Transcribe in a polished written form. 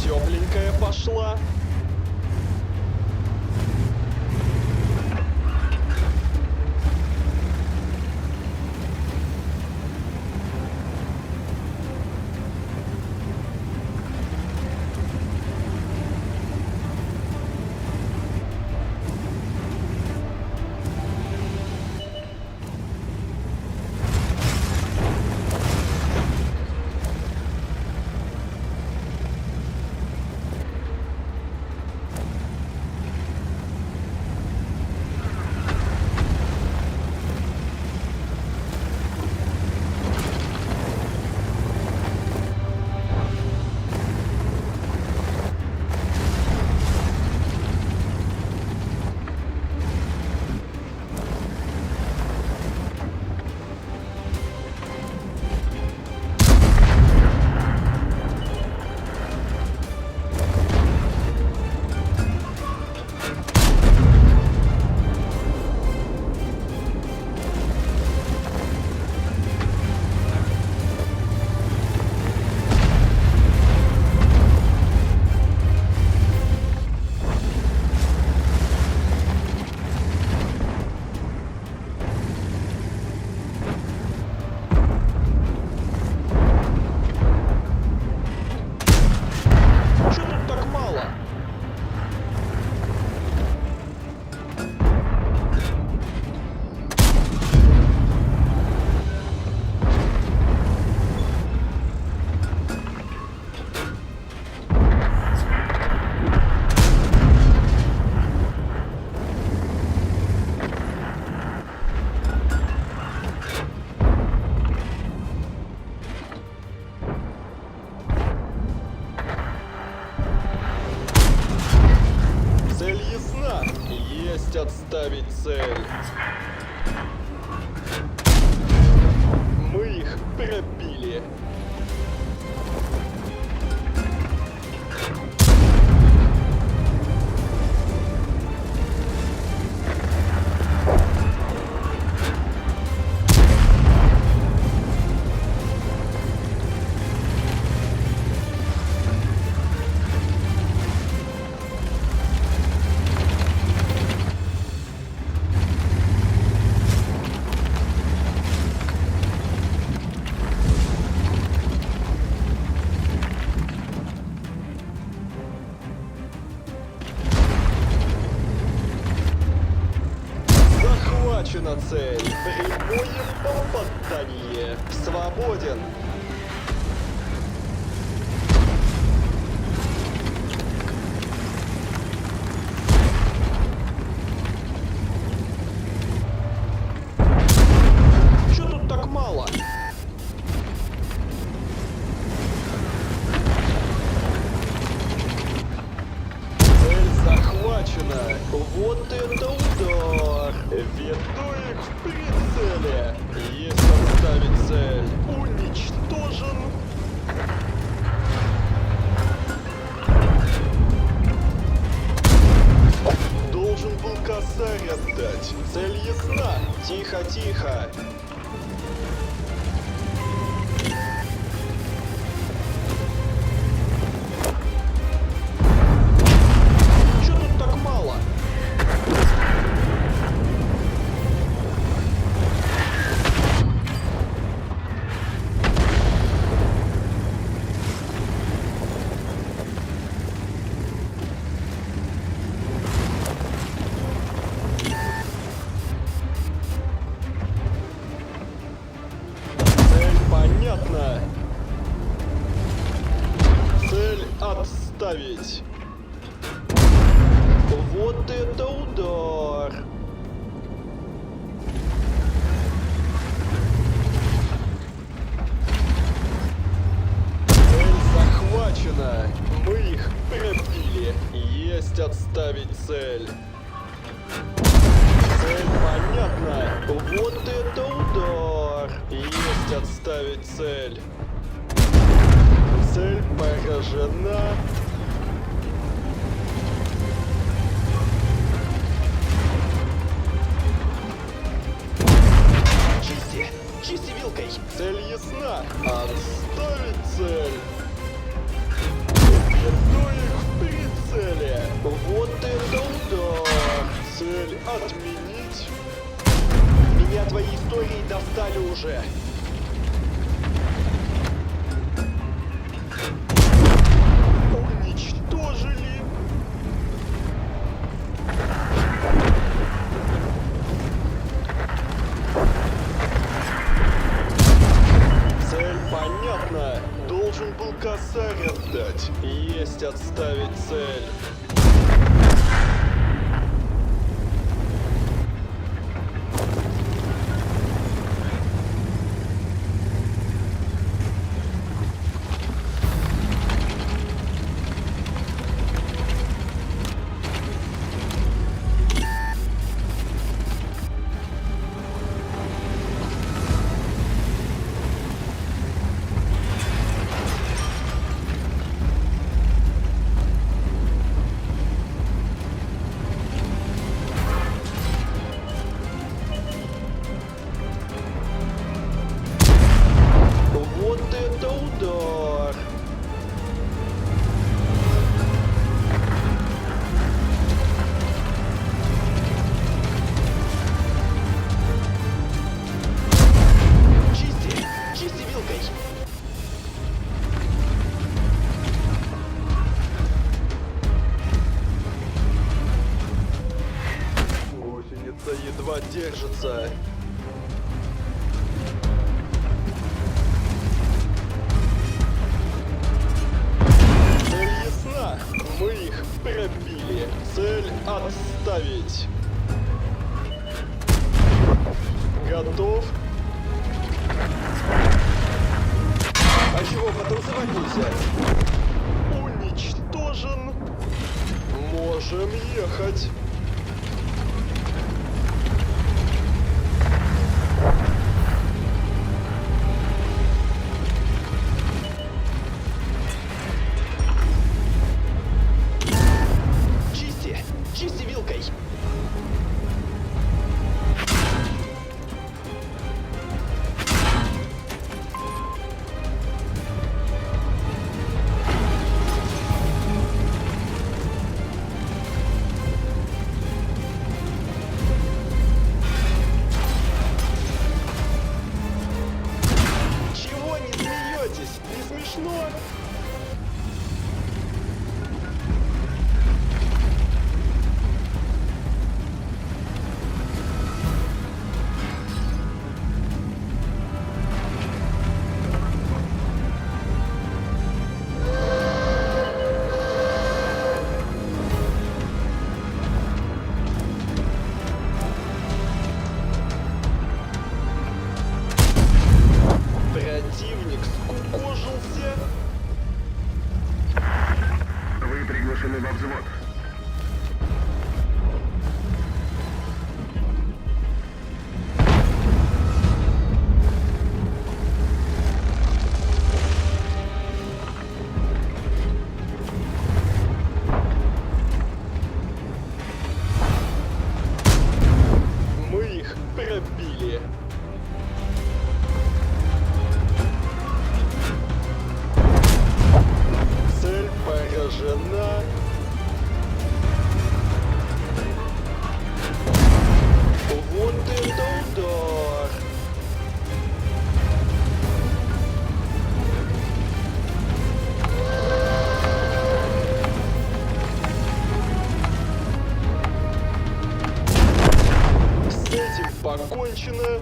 Тепленькая пошла. Чё тут так мало? Цель ясна. Есть отставить цель. Мы их пробили. Захвачена цель. Прямое попадание. Свободен. Чё тут так мало? Цель захвачена. Вот это удар. Веду их в прицеле. Есть отставить цель. Уничтожен. Должен был косарь отдать. Цель ясна. Тихо, тихо. Чё тут так мало? Цель понятна. Цель отставить. Вот это удар. Цель захвачена. Мы их пробили. Есть отставить цель. Цель понятна. Вот это удар. Есть отставить цель. Цель поражена. Чисти вилкой. Цель ясна. Отставить цель. Отменить. Меня твои истории достали уже. Уничтожили. Цель понятна. Должен был косарь отдать. Есть отставить цель. Вот это удар! Чисти! Чисти вилкой! Гусеница едва держится. Цель ясна. Мы их пробили. Цель отставить. Готов? А чего потанцевать нельзя? Уничтожен. Можем ехать. Чисти! Чисти вилкой! Чего не смеетесь? Не смешно? Противник скукожился. Вы приглашены во взвод. Мы их пробили. Цель поражена. Вот это удар! С этим покончено.